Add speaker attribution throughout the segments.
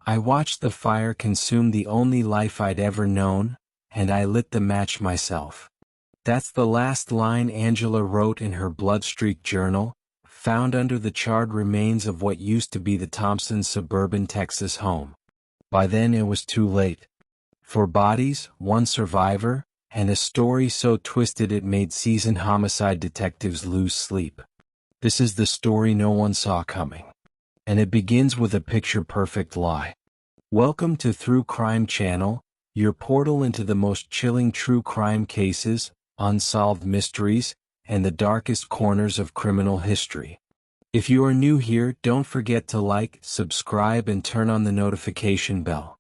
Speaker 1: I watched the fire consume the only life I'd ever known, and I lit the match myself. That's the last line Angela wrote in her blood-streaked journal, found under the charred remains of what used to be the Thompsons' suburban Texas home. By then it was too late. 4 bodies, 1 survivor, and a story so twisted it made seasoned homicide detectives lose sleep. This is the story no one saw coming. And it begins with a picture-perfect lie. Welcome to True Crime Channel, your portal into the most chilling true crime cases, unsolved mysteries, and the darkest corners of criminal history. If you are new here, don't forget to like, subscribe, and turn on the notification bell.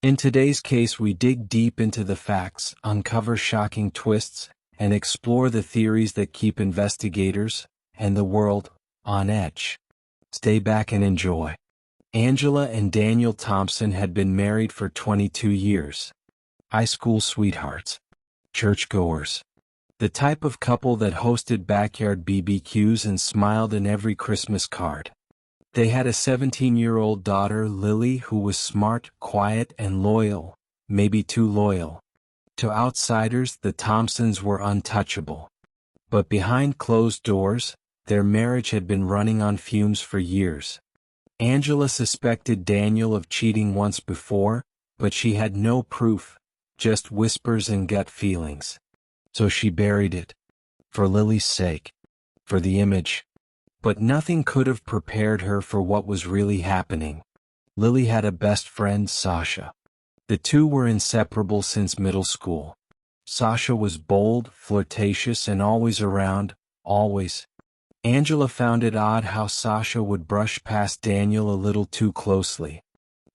Speaker 1: In today's case, we dig deep into the facts, uncover shocking twists, and explore the theories that keep investigators, and the world, on edge. Stay back and enjoy. Angela and Daniel Thompson had been married for 22 years. High school sweethearts. Churchgoers. The type of couple that hosted backyard BBQs and smiled in every Christmas card. They had a 17-year-old daughter, Lily, who was smart, quiet, and loyal, maybe too loyal. To outsiders, the Thompsons were untouchable. But behind closed doors, their marriage had been running on fumes for years. Angela suspected Daniel of cheating once before, but she had no proof, just whispers and gut feelings. So she buried it. For Lily's sake. For the image. But nothing could have prepared her for what was really happening. Lily had a best friend, Sasha. The two were inseparable since middle school. Sasha was bold, flirtatious, and always around, always. Angela found it odd how Sasha would brush past Daniel a little too closely.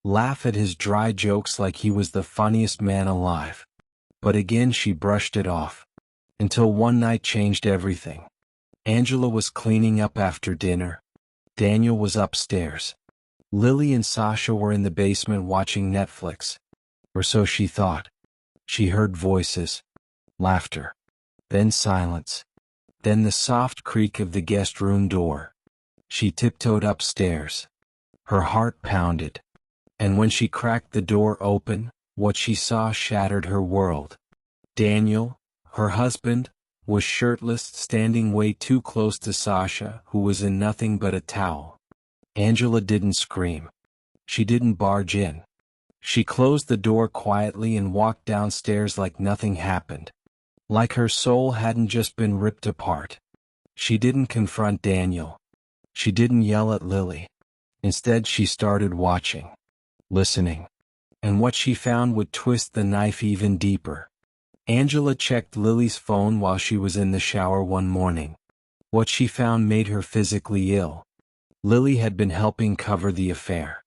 Speaker 1: Laugh at his dry jokes like he was the funniest man alive. But again she brushed it off. Until one night changed everything. Angela was cleaning up after dinner. Daniel was upstairs. Lily and Sasha were in the basement watching Netflix. Or so she thought. She heard voices. Laughter. Then silence. Then the soft creak of the guest room door. She tiptoed upstairs. Her heart pounded. And when she cracked the door open, what she saw shattered her world. Daniel, her husband, was shirtless, standing way too close to Sasha, who was in nothing but a towel. Angela didn't scream. She didn't barge in. She closed the door quietly and walked downstairs like nothing happened. Like her soul hadn't just been ripped apart. She didn't confront Daniel. She didn't yell at Lily. Instead, she started watching. Listening. And what she found would twist the knife even deeper. Angela checked Lily's phone while she was in the shower one morning. What she found made her physically ill. Lily had been helping cover the affair.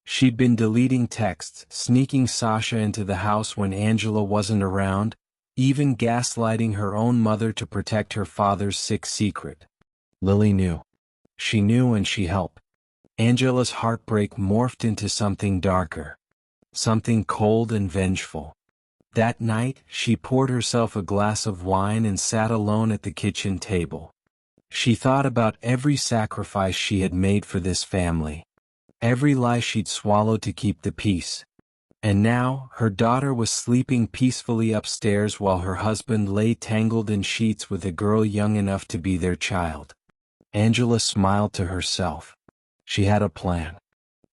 Speaker 1: She'd been deleting texts, sneaking Sasha into the house when Angela wasn't around, even gaslighting her own mother to protect her father's sick secret. Lily knew. She knew and she helped. Angela's heartbreak morphed into something darker. Something cold and vengeful. That night, she poured herself a glass of wine and sat alone at the kitchen table. She thought about every sacrifice she had made for this family. Every lie she'd swallowed to keep the peace. And now, her daughter was sleeping peacefully upstairs while her husband lay tangled in sheets with a girl young enough to be their child. Angela smiled to herself. She had a plan.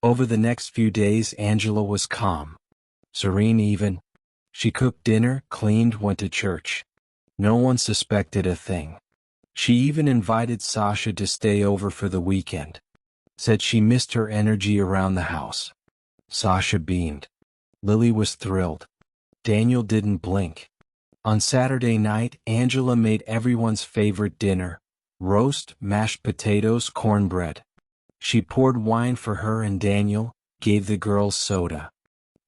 Speaker 1: Over the next few days, Angela was calm. Serene even. She cooked dinner, cleaned, went to church. No one suspected a thing. She even invited Sasha to stay over for the weekend. Said she missed her energy around the house. Sasha beamed. Lily was thrilled. Daniel didn't blink. On Saturday night, Angela made everyone's favorite dinner: roast, mashed potatoes, cornbread. She poured wine for her and Daniel, gave the girls soda.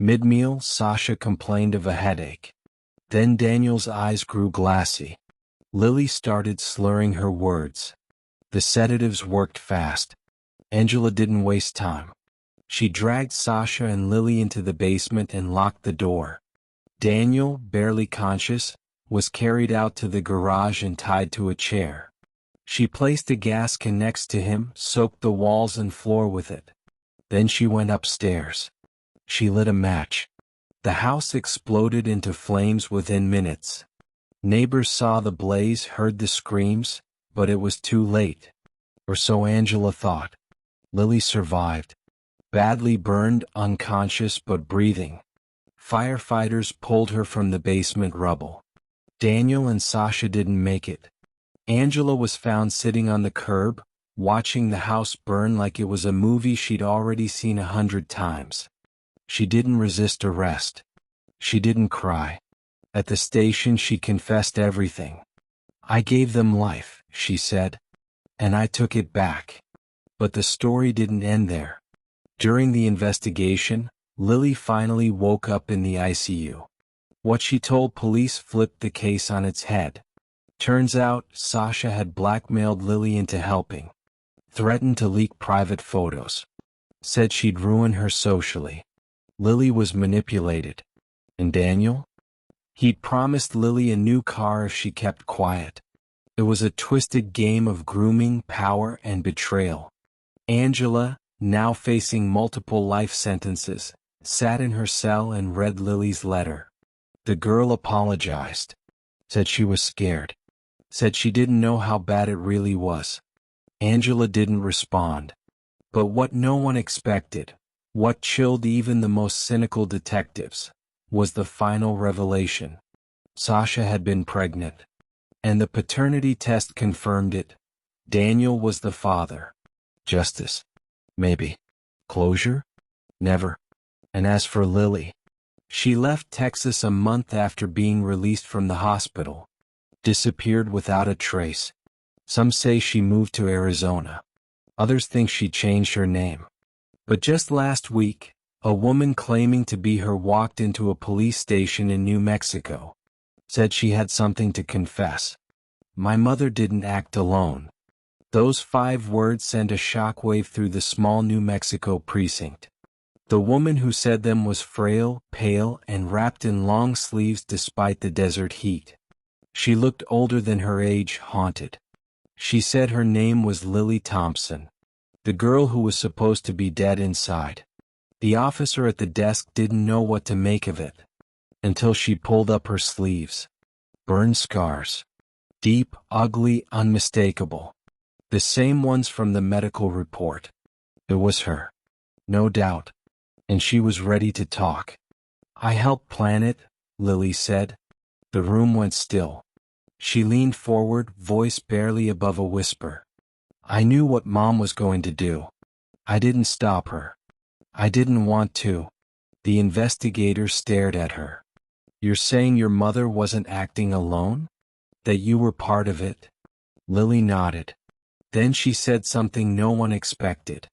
Speaker 1: Mid-meal, Sasha complained of a headache. Then Daniel's eyes grew glassy. Lily started slurring her words. The sedatives worked fast. Angela didn't waste time. She dragged Sasha and Lily into the basement and locked the door. Daniel, barely conscious, was carried out to the garage and tied to a chair. She placed a gas can next to him, soaked the walls and floor with it. Then she went upstairs. She lit a match. The house exploded into flames within minutes. Neighbors saw the blaze, heard the screams, but it was too late. Or so Angela thought. Lily survived. Badly burned, unconscious but breathing. Firefighters pulled her from the basement rubble. Daniel and Sasha didn't make it. Angela was found sitting on the curb, watching the house burn like it was a movie she'd already seen 100 times. She didn't resist arrest. She didn't cry. At the station she confessed everything. "I gave them life," she said. "And I took it back." But the story didn't end there. During the investigation, Lily finally woke up in the ICU. What she told police flipped the case on its head. Turns out, Sasha had blackmailed Lily into helping. Threatened to leak private photos. Said she'd ruin her socially. Lily was manipulated. And Daniel? He'd promised Lily a new car if she kept quiet. It was a twisted game of grooming, power, and betrayal. Angela, now facing multiple life sentences, sat in her cell and read Lily's letter. The girl apologized. Said she was scared. Said she didn't know how bad it really was. Angela didn't respond. But what no one expected, what chilled even the most cynical detectives, was the final revelation. Sasha had been pregnant. And the paternity test confirmed it. Daniel was the father. Justice? Maybe. Closure? Never. And as for Lily, she left Texas a month after being released from the hospital. Disappeared without a trace. Some say she moved to Arizona. Others think she changed her name. But just last week, a woman claiming to be her walked into a police station in New Mexico. Said she had something to confess. "My mother didn't act alone." Those 5 words sent a shockwave through the small New Mexico precinct. The woman who said them was frail, pale, and wrapped in long sleeves despite the desert heat. She looked older than her age, haunted. She said her name was Lily Thompson, the girl who was supposed to be dead inside. The officer at the desk didn't know what to make of it, until she pulled up her sleeves. Burn scars. Deep, ugly, unmistakable. The same ones from the medical report. It was her. No doubt. And she was ready to talk. "I helped plan it," Lily said. The room went still. She leaned forward, voice barely above a whisper. "I knew what Mom was going to do. I didn't stop her. I didn't want to." The investigator stared at her. "You're saying your mother wasn't acting alone? That you were part of it?" Lily nodded. Then she said something no one expected.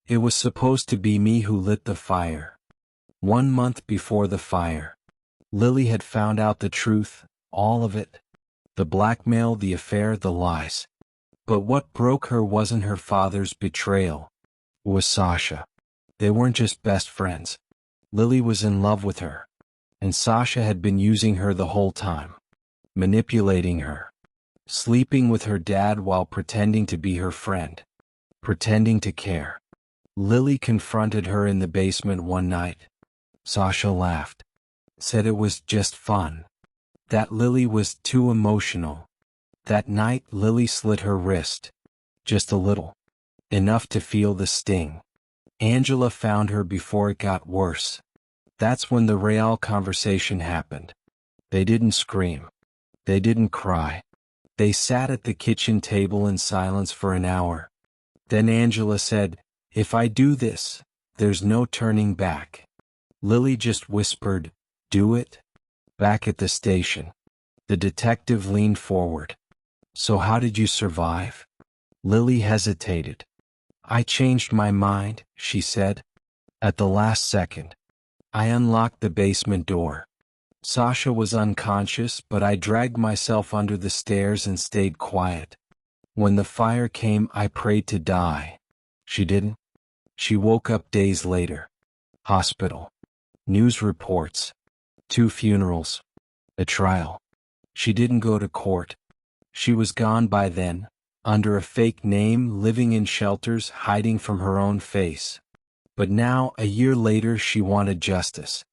Speaker 1: "It was supposed to be me who lit the fire." 1 month before the fire, Lily had found out the truth, all of it. The blackmail, the affair, the lies. But what broke her wasn't her father's betrayal. It was Sasha. They weren't just best friends. Lily was in love with her. And Sasha had been using her the whole time. Manipulating her. Sleeping with her dad while pretending to be her friend. Pretending to care. Lily confronted her in the basement one night. Sasha laughed. Said it was just fun. That Lily was too emotional. That night Lily slit her wrist. Just a little. Enough to feel the sting. Angela found her before it got worse. That's when the real conversation happened. They didn't scream. They didn't cry. They sat at the kitchen table in silence for an hour. Then Angela said, "If I do this, there's no turning back." Lily just whispered, "Do it?" Back at the station, the detective leaned forward. "So how did you survive?" Lily hesitated. "I changed my mind," she said. "At the last second. I unlocked the basement door. Sasha was unconscious, but I dragged myself under the stairs and stayed quiet. When the fire came, I prayed to die." She didn't. She woke up days later. Hospital. News reports. 2 funerals. A trial. She didn't go to court. She was gone by then, under a fake name, living in shelters, hiding from her own face. But now, a year later, she wanted justice.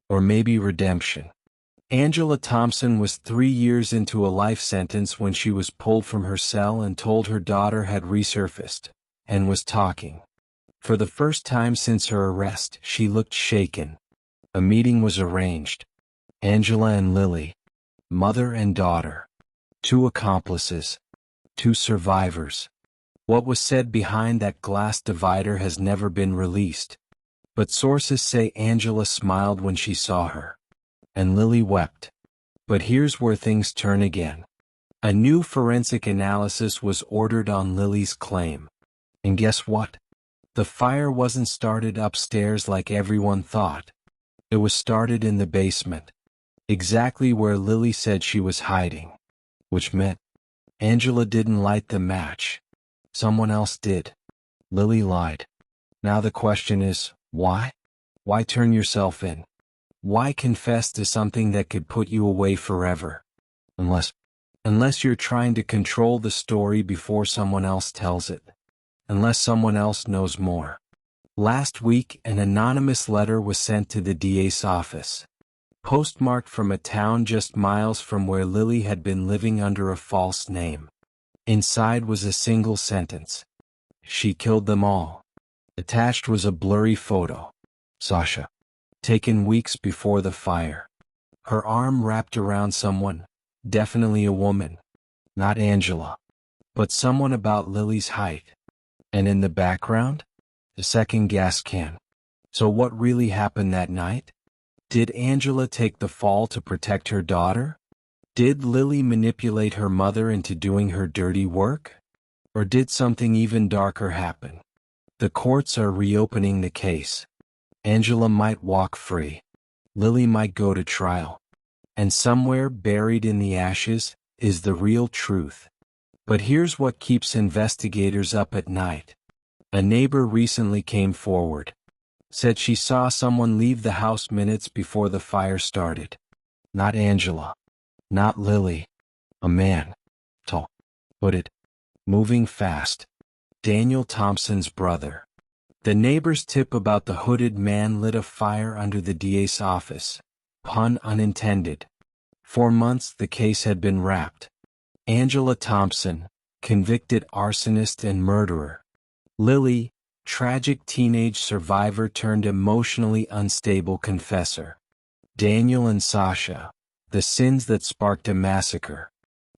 Speaker 1: Or maybe redemption. Angela Thompson was 3 years into a life sentence when she was pulled from her cell and told her daughter had resurfaced and was talking. For the first time since her arrest, she looked shaken. A meeting was arranged. Angela and Lily, mother and daughter, 2 accomplices, 2 survivors. What was said behind that glass divider has never been released. But sources say Angela smiled when she saw her. And Lily wept. But here's where things turn again. A new forensic analysis was ordered on Lily's claim. And guess what? The fire wasn't started upstairs like everyone thought. It was started in the basement. Exactly where Lily said she was hiding. Which meant Angela didn't light the match. Someone else did. Lily lied. Now the question is, why? Why turn yourself in? Why confess to something that could put you away forever? Unless you're trying to control the story before someone else tells it. Unless someone else knows more. Last week, an anonymous letter was sent to the DA's office. Postmarked from a town just miles from where Lily had been living under a false name. Inside was a single sentence. She killed them all. Attached was a blurry photo. Sasha. Taken weeks before the fire. Her arm wrapped around someone, definitely a woman. Not Angela. But someone about Lily's height. And in the background? The second gas can. So what really happened that night? Did Angela take the fall to protect her daughter? Did Lily manipulate her mother into doing her dirty work? Or did something even darker happen? The courts are reopening the case. Angela might walk free. Lily might go to trial. And somewhere buried in the ashes is the real truth. But here's what keeps investigators up at night. A neighbor recently came forward. Said she saw someone leave the house minutes before the fire started. Not Angela. Not Lily. A man. Tall. Hooded. Moving fast. Daniel Thompson's brother. The neighbor's tip about the hooded man lit a fire under the DA's office. Pun unintended. For months the case had been wrapped. Angela Thompson, convicted arsonist and murderer. Lily, tragic teenage survivor turned emotionally unstable confessor. Daniel and Sasha, the sins that sparked a massacre.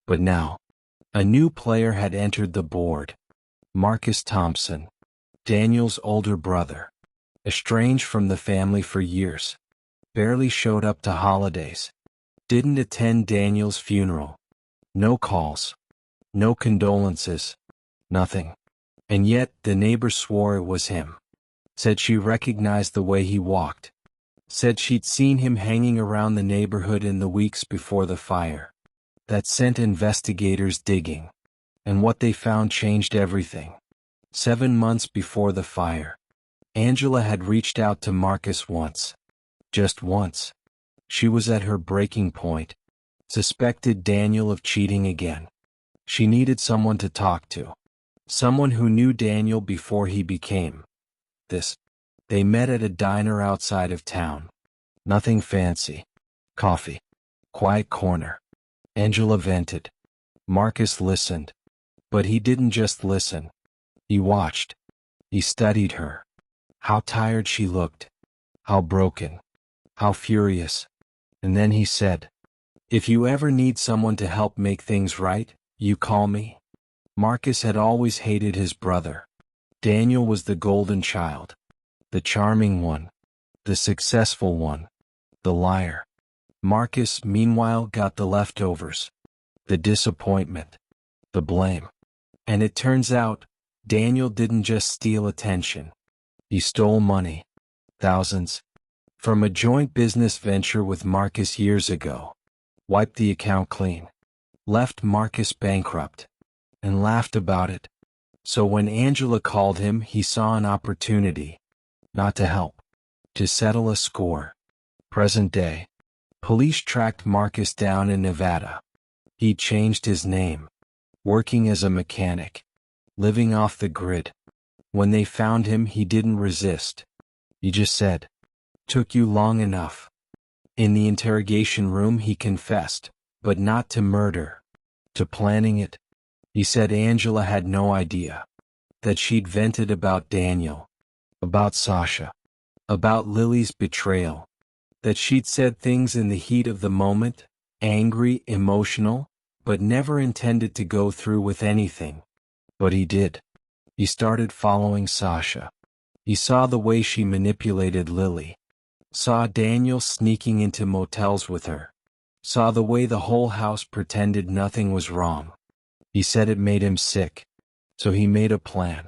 Speaker 1: But now, a new player had entered the board. Marcus Thompson, Daniel's older brother. Estranged from the family for years. Barely showed up to holidays. Didn't attend Daniel's funeral. No calls. No condolences. Nothing. And yet, the neighbor swore it was him. Said she recognized the way he walked. Said she'd seen him hanging around the neighborhood in the weeks before the fire. That sent investigators digging. And what they found changed everything. 7 months before the fire, Angela had reached out to Marcus once. Just once. She was at her breaking point. Suspected Daniel of cheating again. She needed someone to talk to. Someone who knew Daniel before he became this. They met at a diner outside of town. Nothing fancy. Coffee. Quiet corner. Angela vented. Marcus listened. But he didn't just listen. He watched. He studied her. How tired she looked. How broken. How furious. And then he said, "If you ever need someone to help make things right, you call me." Marcus had always hated his brother. Daniel was the golden child. The charming one. The successful one. The liar. Marcus, meanwhile, got the leftovers. The disappointment. The blame. And it turns out, Daniel didn't just steal attention. He stole money. Thousands. From a joint business venture with Marcus years ago. Wiped the account clean. Left Marcus bankrupt. And laughed about it. So when Angela called him, he saw an opportunity. Not to help. To settle a score. Present day. Police tracked Marcus down in Nevada. He changed his name. Working as a mechanic. Living off the grid. When they found him, he didn't resist. You just said. Took you long enough. In the interrogation room he confessed, but not to murder. To planning it. He said Angela had no idea. That she'd vented about Daniel. About Sasha. About Lily's betrayal. That she'd said things in the heat of the moment, angry, emotional, but never intended to go through with anything. But he did. He started following Sasha. He saw the way she manipulated Lily. Saw Daniel sneaking into motels with her. Saw the way the whole house pretended nothing was wrong. He said it made him sick. So he made a plan.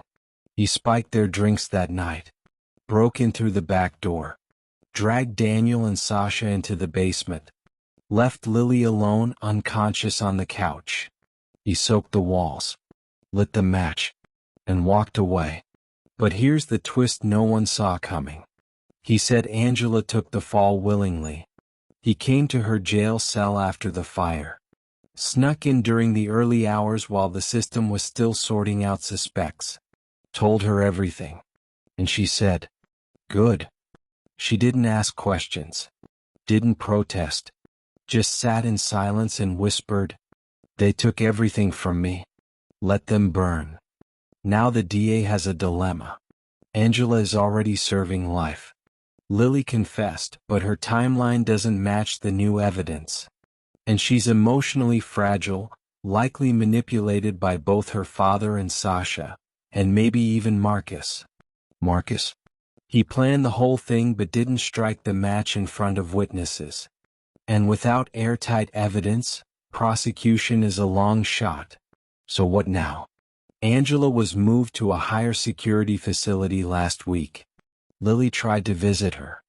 Speaker 1: He spiked their drinks that night. Broke in through the back door. Dragged Daniel and Sasha into the basement. Left Lily alone, unconscious on the couch. He soaked the walls. Lit the match. And walked away. But here's the twist no one saw coming. He said Angela took the fall willingly. He came to her jail cell after the fire. Snuck in during the early hours while the system was still sorting out suspects. Told her everything. And she said, "Good." She didn't ask questions. Didn't protest. Just sat in silence and whispered, "They took everything from me. Let them burn." Now the DA has a dilemma. Angela is already serving life. Lily confessed, but her timeline doesn't match the new evidence. And she's emotionally fragile, likely manipulated by both her father and Sasha, and maybe even Marcus. Marcus? He planned the whole thing but didn't strike the match in front of witnesses. And without airtight evidence, prosecution is a long shot. So what now? Angela was moved to a higher security facility last week. Lily tried to visit her.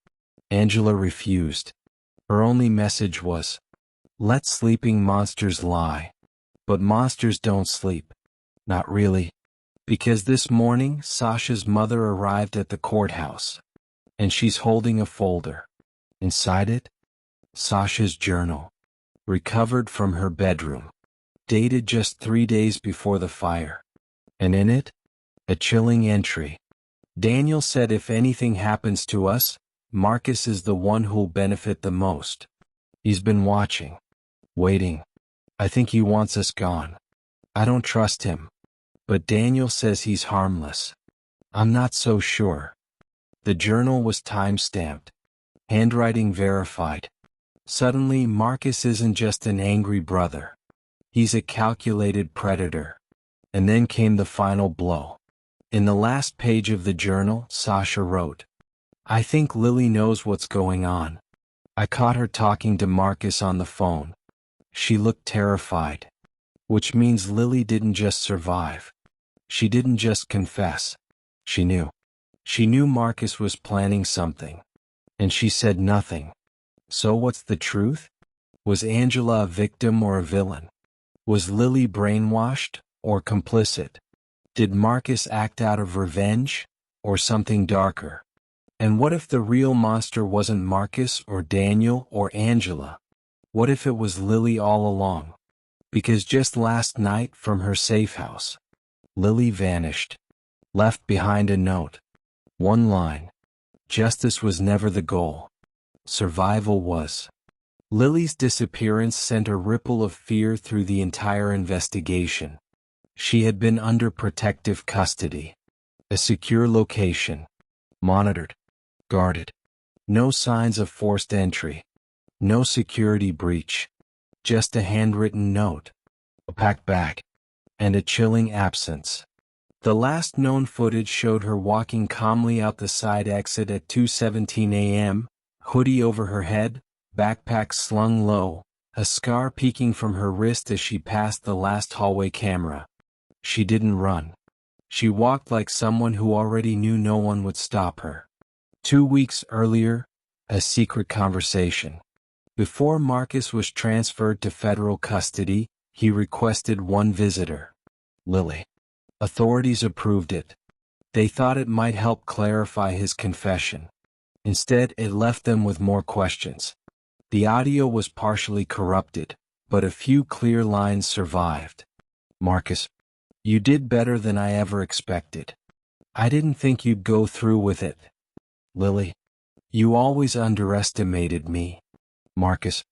Speaker 1: Angela refused. Her only message was, "Let sleeping monsters lie." But monsters don't sleep. Not really. Because this morning, Sasha's mother arrived at the courthouse. And she's holding a folder. Inside it, Sasha's journal. Recovered from her bedroom. Dated just 3 days before the fire. And in it, a chilling entry. Daniel said if anything happens to us, Marcus is the one who'll benefit the most. He's been watching. Waiting. I think he wants us gone. I don't trust him. But Daniel says he's harmless. I'm not so sure. The journal was time-stamped. Handwriting verified. Suddenly, Marcus isn't just an angry brother. He's a calculated predator. And then came the final blow. In the last page of the journal, Sasha wrote, "I think Lily knows what's going on. I caught her talking to Marcus on the phone. She looked terrified." Which means Lily didn't just survive. She didn't just confess. She knew. She knew Marcus was planning something. And she said nothing. So what's the truth? Was Angela a victim or a villain? Was Lily brainwashed or complicit? Did Marcus act out of revenge or something darker? And what if the real monster wasn't Marcus or Daniel or Angela? What if it was Lily all along? Because just last night from her safe house, Lily vanished. Left behind a note. One line. Justice was never the goal. Survival was. Lily's disappearance sent a ripple of fear through the entire investigation. She had been under protective custody. A secure location. Monitored. Guarded. No signs of forced entry. No security breach. Just a handwritten note. A packed bag. And a chilling absence. The last known footage showed her walking calmly out the side exit at 2:17 a.m., hoodie over her head, backpack slung low, a scar peeking from her wrist as she passed the last hallway camera. She didn't run. She walked like someone who already knew no one would stop her. 2 weeks earlier, a secret conversation. Before Marcus was transferred to federal custody, he requested one visitor. Lily. Authorities approved it. They thought it might help clarify his confession. Instead, it left them with more questions. The audio was partially corrupted, but a few clear lines survived. "Marcus, you did better than I ever expected. I didn't think you'd go through with it." Lily. You always underestimated me. Marcus.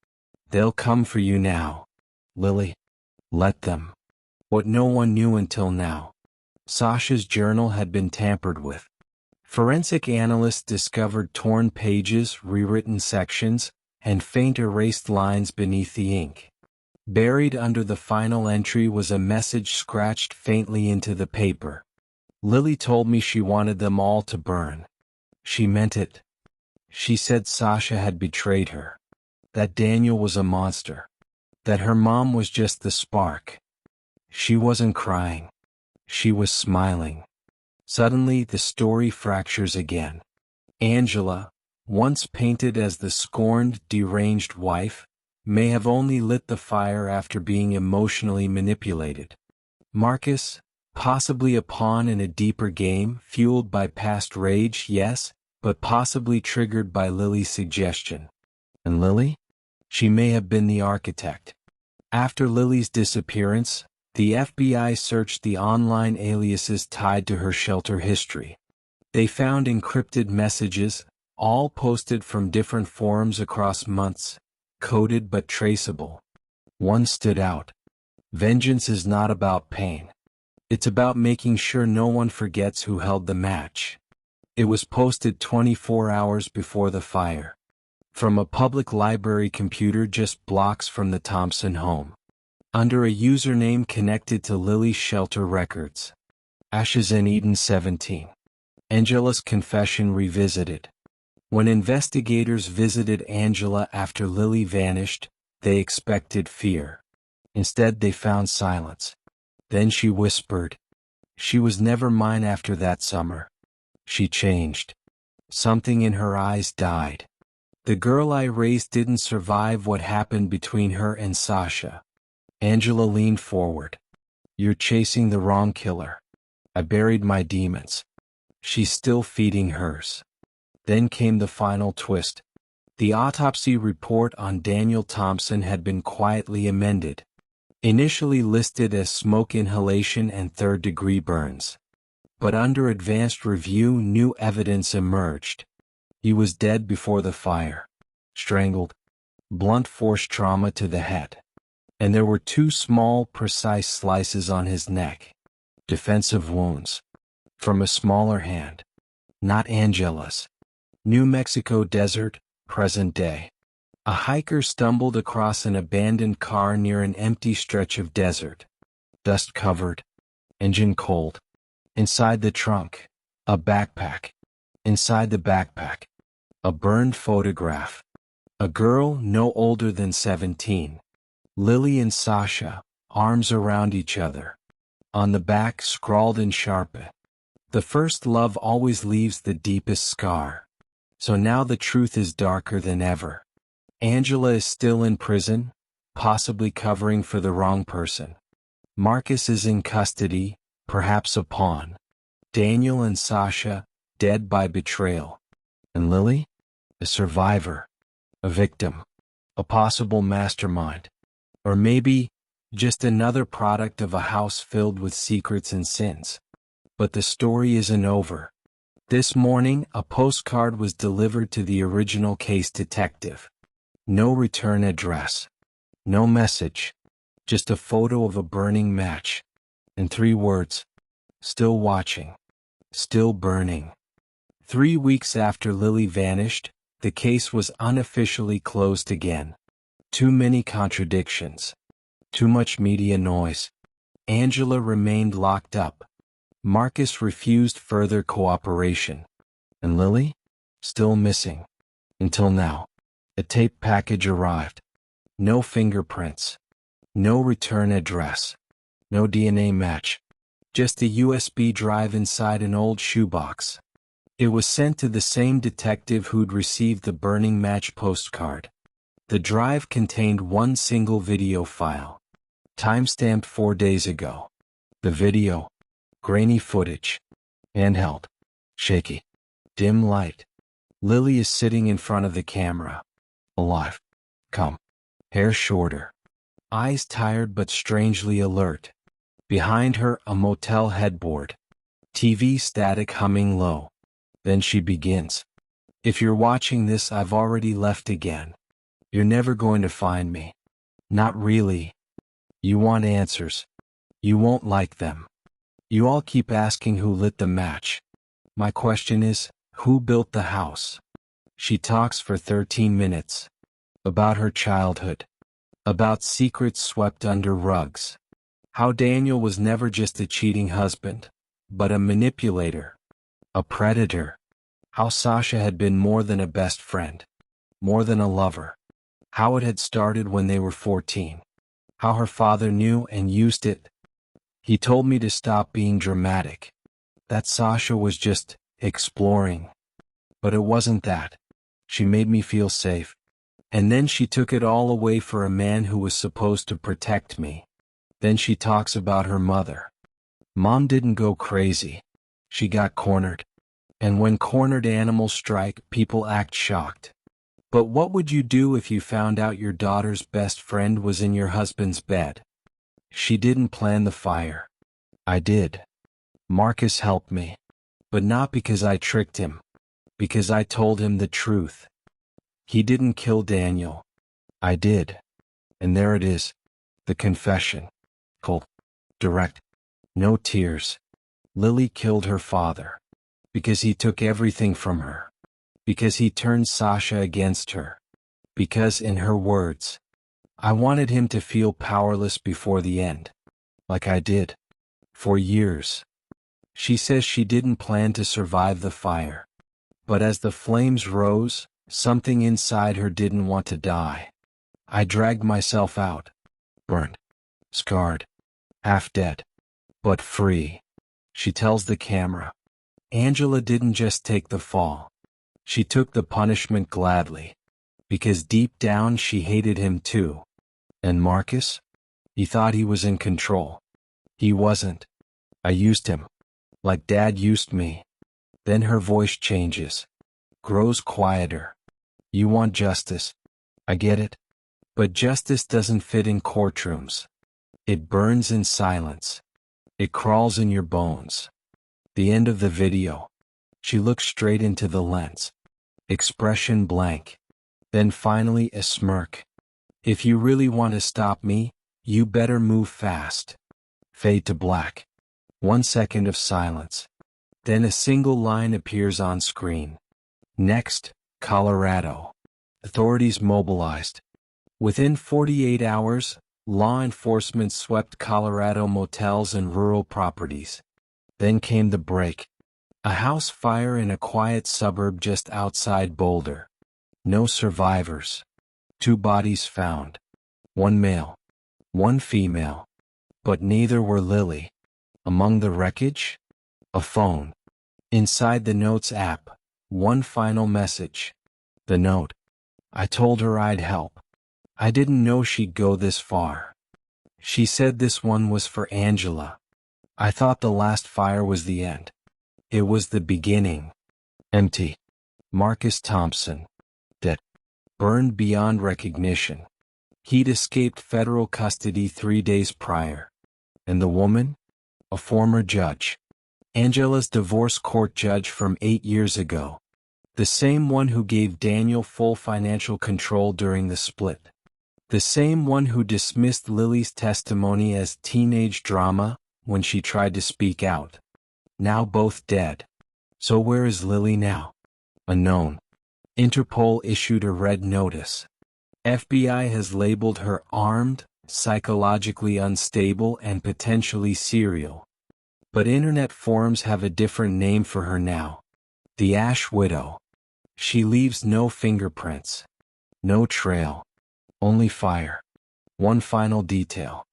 Speaker 1: They'll come for you now. Lily. Let them. What no one knew until now. Sasha's journal had been tampered with. Forensic analysts discovered torn pages, rewritten sections, and faint erased lines beneath the ink. Buried under the final entry was a message scratched faintly into the paper. Lily told me she wanted them all to burn. She meant it. She said Sasha had betrayed her. That Daniel was a monster. That her mom was just the spark. She wasn't crying. She was smiling. Suddenly the story fractures again. Angela, once painted as the scorned, deranged wife, may have only lit the fire after being emotionally manipulated. Marcus, possibly a pawn in a deeper game, fueled by past rage, yes, but possibly triggered by Lily's suggestion. And Lily? She may have been the architect. After Lily's disappearance, the FBI searched the online aliases tied to her shelter history. They found encrypted messages, all posted from different forums across months, coded but traceable. One stood out. Vengeance is not about pain. It's about making sure no one forgets who held the match. It was posted 24 hours before the fire. From a public library computer just blocks from the Thompson home. Under a username connected to Lily's shelter records. Ashes in Eden 17. Angela's confession revisited. When investigators visited Angela after Lily vanished, they expected fear. Instead they found silence. Then she whispered. She was never mine after that summer. She changed. Something in her eyes died. The girl I raised didn't survive what happened between her and Sasha. Angela leaned forward. You're chasing the wrong killer. I buried my demons. She's still feeding hers. Then came the final twist. The autopsy report on Daniel Thompson had been quietly amended. Initially listed as smoke inhalation and third-degree burns. But under advanced review, new evidence emerged. He was dead before the fire. Strangled. Blunt force trauma to the head. And there were 2 small, precise slices on his neck. Defensive wounds. From a smaller hand. Not Angela's. New Mexico desert, present day. A hiker stumbled across an abandoned car near an empty stretch of desert. Dust covered. Engine cold. Inside the trunk, a backpack. Inside the backpack, a burned photograph. A girl no older than 17. Lily and Sasha, arms around each other. On the back scrawled in Sharpie. The first love always leaves the deepest scar. So now the truth is darker than ever. Angela is still in prison, possibly covering for the wrong person. Marcus is in custody, perhaps a pawn. Daniel and Sasha, dead by betrayal. And Lily? A survivor. A victim. A possible mastermind. Or maybe, just another product of a house filled with secrets and sins. But the story isn't over. This morning, a postcard was delivered to the original case detective. No return address. No message. Just a photo of a burning match. And 3 words. Still watching. Still burning. 3 weeks after Lily vanished, the case was unofficially closed again. Too many contradictions. Too much media noise. Angela remained locked up. Marcus refused further cooperation. And Lily? Still missing. Until now. A tape package arrived. No fingerprints. No return address. No DNA match. Just a USB drive inside an old shoebox. It was sent to the same detective who'd received the burning match postcard. The drive contained one single video file. Timestamped 4 days ago. The video. Grainy footage. Handheld. Shaky. Dim light. Lily is sitting in front of the camera. Alive. Calm. Hair shorter. Eyes tired but strangely alert. Behind her, a motel headboard. TV static humming low. Then she begins. If you're watching this, I've already left again. You're never going to find me. Not really. You want answers. You won't like them. You all keep asking who lit the match. My question is, who built the house? She talks for 13 minutes. About her childhood. About secrets swept under rugs. How Daniel was never just a cheating husband, but a manipulator. A predator. How Sasha had been more than a best friend. More than a lover. How it had started when they were 14. How her father knew and used it. He told me to stop being dramatic. That Sasha was just exploring. But it wasn't that. She made me feel safe. And then she took it all away for a man who was supposed to protect me. Then she talks about her mother. Mom didn't go crazy. She got cornered. And when cornered animals strike, people act shocked. But what would you do if you found out your daughter's best friend was in your husband's bed? She didn't plan the fire. I did. Marcus helped me. But not because I tricked him. Because I told him the truth. He didn't kill Daniel. I did. And there it is. The confession. Cold. Direct. No tears. Lily killed her father. Because he took everything from her. Because he turned Sasha against her. Because, in her words, I wanted him to feel powerless before the end. Like I did. For years. She says she didn't plan to survive the fire. But as the flames rose, something inside her didn't want to die. I dragged myself out. Burned. Scarred. Half dead. But free. She tells the camera. Angela didn't just take the fall. She took the punishment gladly. Because deep down she hated him too. And Marcus? He thought he was in control. He wasn't. I used him. Like Dad used me. Then her voice changes. Grows quieter. You want justice. I get it. But justice doesn't fit in courtrooms. It burns in silence. It crawls in your bones. The end of the video. She looks straight into the lens. Expression blank. Then finally a smirk. If you really want to stop me, you better move fast. Fade to black. 1 second of silence. Then a single line appears on screen. Next, Colorado. Authorities mobilized. Within 48 hours, law enforcement swept Colorado motels and rural properties. Then came the break. A house fire in a quiet suburb just outside Boulder. No survivors. 2 bodies found. 1 male. 1 female. But neither were Lily. Among the wreckage? A phone. Inside the Notes app, 1 final message. The note. I told her I'd help. I didn't know she'd go this far. She said this one was for Angela. I thought the last fire was the end. It was the beginning. Empty. Marcus Thompson. Dead. Burned beyond recognition. He'd escaped federal custody 3 days prior. And the woman? A former judge. Angela's divorce court judge from 8 years ago. The same one who gave Daniel full financial control during the split. The same one who dismissed Lily's testimony as teenage drama when she tried to speak out. Now both dead. So where is Lily now? Unknown. Interpol issued a red notice. FBI has labeled her armed, psychologically unstable, and potentially serial. But internet forums have a different name for her now. The Ash Widow. She leaves no fingerprints. No trail. Only fire. One final detail.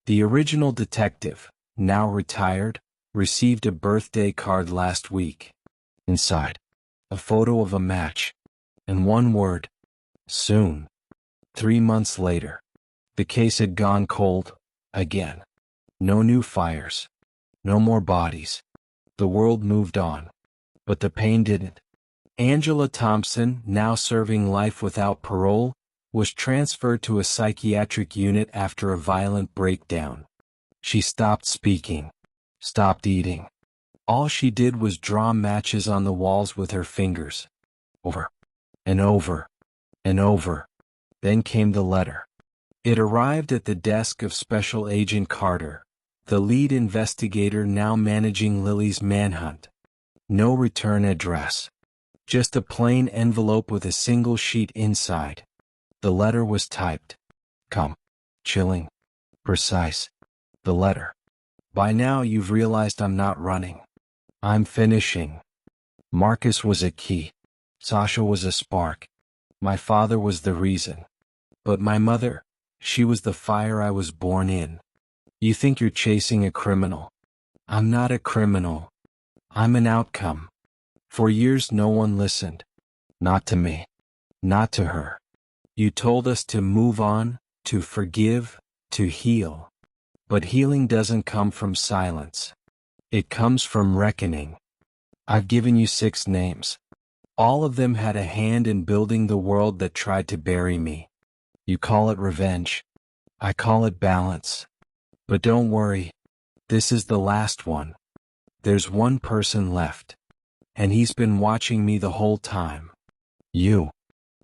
Speaker 1: The original detective, now retired, received a birthday card last week. Inside, a photo of a match. And one word. Soon. 3 months later. The case had gone cold, again. No new fires. No more bodies. The world moved on. But the pain didn't. Angela Thompson, now serving life without parole, was transferred to a psychiatric unit after a violent breakdown. She stopped speaking. Stopped eating. All she did was draw matches on the walls with her fingers. over and over and over. Then came the letter. It arrived at the desk of Special Agent Carter, the lead investigator now managing Lily's manhunt. No return address. Just a plain envelope with a single sheet inside. The letter was typed. Calm, chilling, precise. The letter. By now you've realized I'm not running. I'm finishing. Marcus was a key. Sasha was a spark. My father was the reason. But my mother, she was the fire I was born in. You think you're chasing a criminal. I'm not a criminal. I'm an outcome. For years no one listened. Not to me. Not to her. You told us to move on, to forgive, to heal. But healing doesn't come from silence. It comes from reckoning. I've given you 6 names. All of them had a hand in building the world that tried to bury me. You call it revenge. I call it balance. But don't worry. This is the last one. There's one person left. And he's been watching me the whole time. You.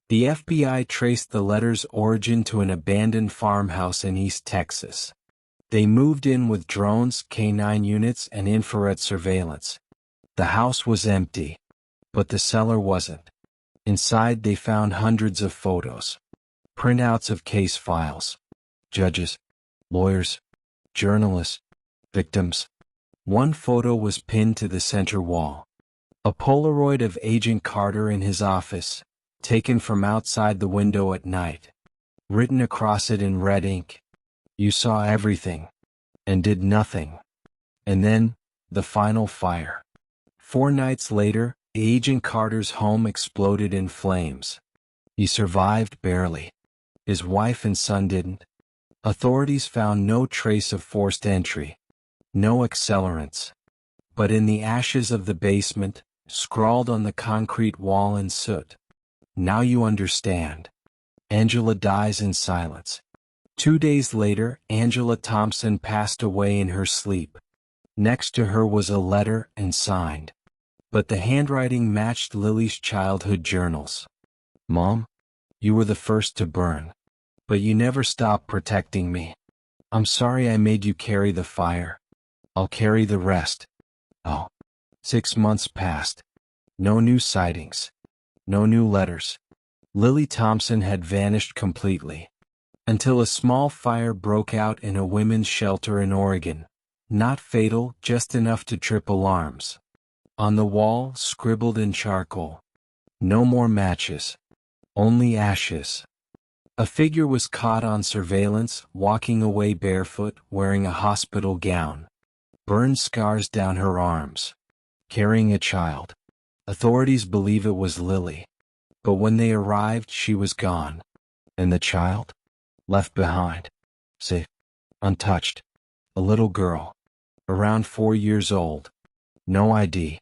Speaker 1: The FBI traced the letter's origin to an abandoned farmhouse in East Texas. They moved in with drones, K9 units, and infrared surveillance. The house was empty. But the cellar wasn't. Inside they found hundreds of photos. Printouts of case files. Judges, lawyers, journalists, victims. One photo was pinned to the center wall. A Polaroid of Agent Carter in his office, taken from outside the window at night. Written across it in red ink. You saw everything. And did nothing. And then, the final fire. 4 nights later, Agent Carter's home exploded in flames. He survived barely. His wife and son didn't. Authorities found no trace of forced entry. No accelerants. But in the ashes of the basement, scrawled on the concrete wall in soot. Now you understand. Angela dies in silence. 2 days later, Angela Thompson passed away in her sleep. Next to her was a letter and signed. But the handwriting matched Lily's childhood journals. Mom, you were the first to burn. But you never stopped protecting me. I'm sorry I made you carry the fire. I'll carry the rest. Oh. 6 months passed. No new sightings. No new letters. Lily Thompson had vanished completely. Until a small fire broke out in a women's shelter in Oregon. Not fatal, just enough to trip alarms. On the wall, scribbled in charcoal. No more matches. Only ashes. A figure was caught on surveillance, walking away barefoot, wearing a hospital gown. Burned scars down her arms. Carrying a child. Authorities believe it was Lily. But when they arrived, she was gone. And the child? Left behind. Safe. Untouched. A little girl. Around 4 years old. No ID.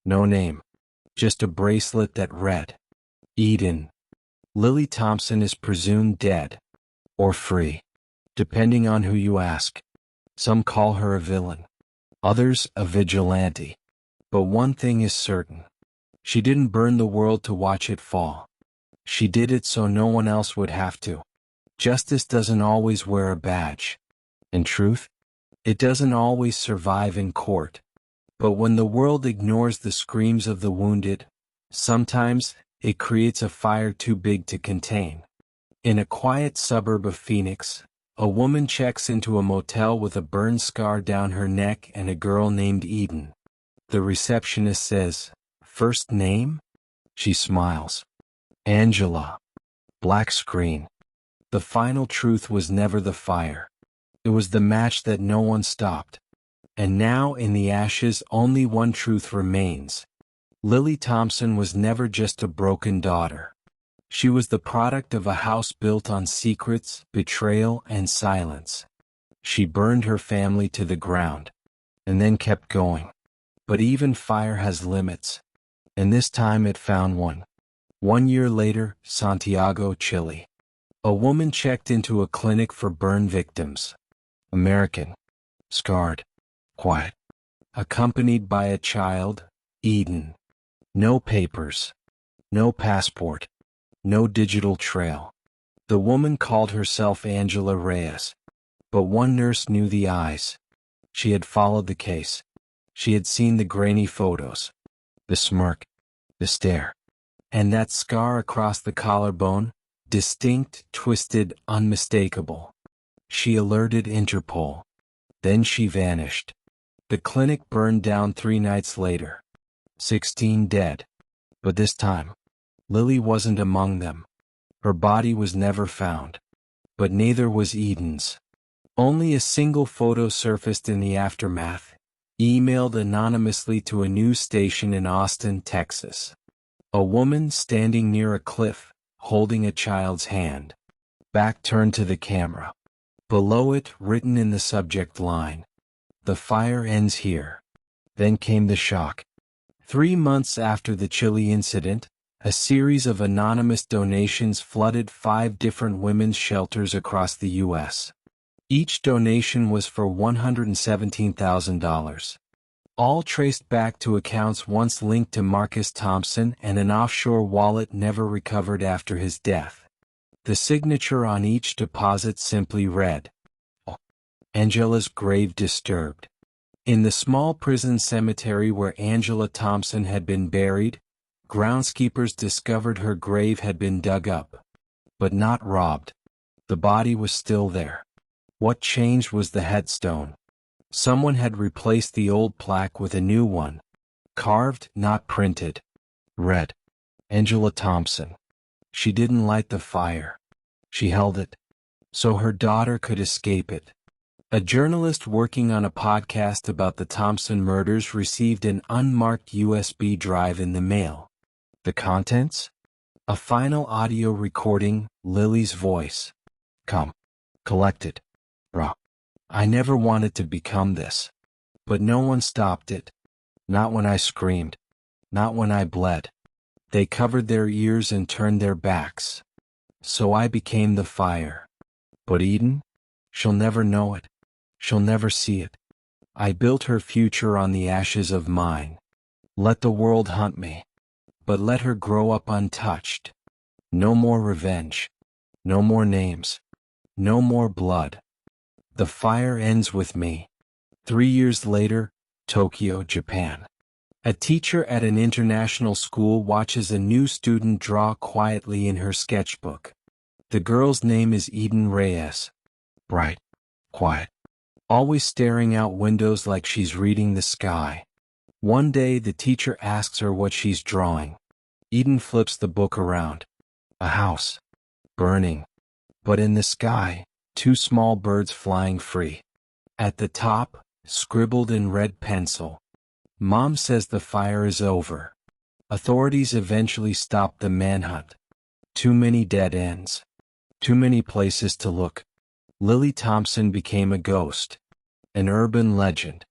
Speaker 1: No name. Just a bracelet that read, Eden. Lily Thompson is presumed dead. Or free. Depending on who you ask. Some call her a villain. Others a vigilante. But one thing is certain. She didn't burn the world to watch it fall. She did it so no one else would have to. Justice doesn't always wear a badge. In truth, it doesn't always survive in court. But when the world ignores the screams of the wounded, sometimes it creates a fire too big to contain. In a quiet suburb of Phoenix, a woman checks into a motel with a burn scar down her neck and a girl named Eden. The receptionist says, "First name?" She smiles. Angela. Black screen. The final truth was never the fire. It was the match that no one stopped. And now in the ashes only one truth remains. Lily Thompson was never just a broken daughter. She was the product of a house built on secrets, betrayal, and silence. She burned her family to the ground. And then kept going. But even fire has limits. And this time it found one. 1 year later, Santiago, Chile. A woman checked into a clinic for burn victims. American. Scarred. Quiet. Accompanied by a child, Eden. No papers. No passport. No digital trail. The woman called herself Angela Reyes. But one nurse knew the eyes. She had followed the case. She had seen the grainy photos. The smirk. The stare. And that scar across the collarbone, distinct, twisted, unmistakable. She alerted Interpol. Then she vanished. The clinic burned down 3 nights later. 16 dead. But this time, Lily wasn't among them. Her body was never found. But neither was Eden's. Only a single photo surfaced in the aftermath, emailed anonymously to a news station in Austin, Texas. A woman standing near a cliff, holding a child's hand. Back turned to the camera. Below it, written in the subject line, "The fire ends here." Then came the shock. 3 months after the Chile incident, a series of anonymous donations flooded 5 different women's shelters across the U.S. Each donation was for $117,000. All traced back to accounts once linked to Marcus Thompson and an offshore wallet never recovered after his death. The signature on each deposit simply read, "Angela's grave disturbed." In the small prison cemetery where Angela Thompson had been buried, groundskeepers discovered her grave had been dug up. But not robbed. The body was still there. What changed was the headstone. Someone had replaced the old plaque with a new one. Carved, not printed. Read, "Angela Thompson." She didn't light the fire. She held it, so her daughter could escape it. A journalist working on a podcast about the Thompson murders received an unmarked USB drive in the mail. The contents? A final audio recording, Lily's voice. "Come. Collect it. Raw. I never wanted to become this. But no one stopped it. Not when I screamed. Not when I bled. They covered their ears and turned their backs. So I became the fire. But Eden? She'll never know it. She'll never see it. I built her future on the ashes of mine. Let the world hunt me. But let her grow up untouched. No more revenge. No more names. No more blood. The fire ends with me." 3 years later, Tokyo, Japan. A teacher at an international school watches a new student draw quietly in her sketchbook. The girl's name is Eden Reyes. Bright, quiet, always staring out windows like she's reading the sky. One day the teacher asks her what she's drawing. Eden flips the book around. A house. Burning. But in the sky, 2 small birds flying free. At the top, scribbled in red pencil, "Mom says the fire is over." Authorities eventually stopped the manhunt. Too many dead ends. Too many places to look. Lily Thompson became a ghost. An urban legend.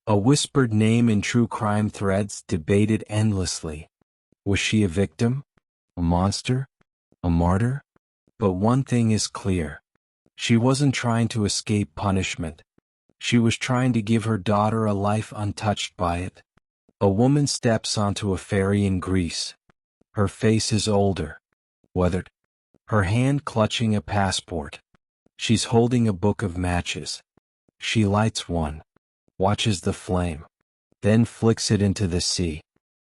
Speaker 1: A whispered name in true crime threads debated endlessly. Was she a victim? A monster? A martyr? But one thing is clear. She wasn't trying to escape punishment. She was trying to give her daughter a life untouched by it. A woman steps onto a ferry in Greece. Her face is older, weathered, her hand clutching a passport. She's holding a book of matches. She lights one, watches the flame, then flicks it into the sea.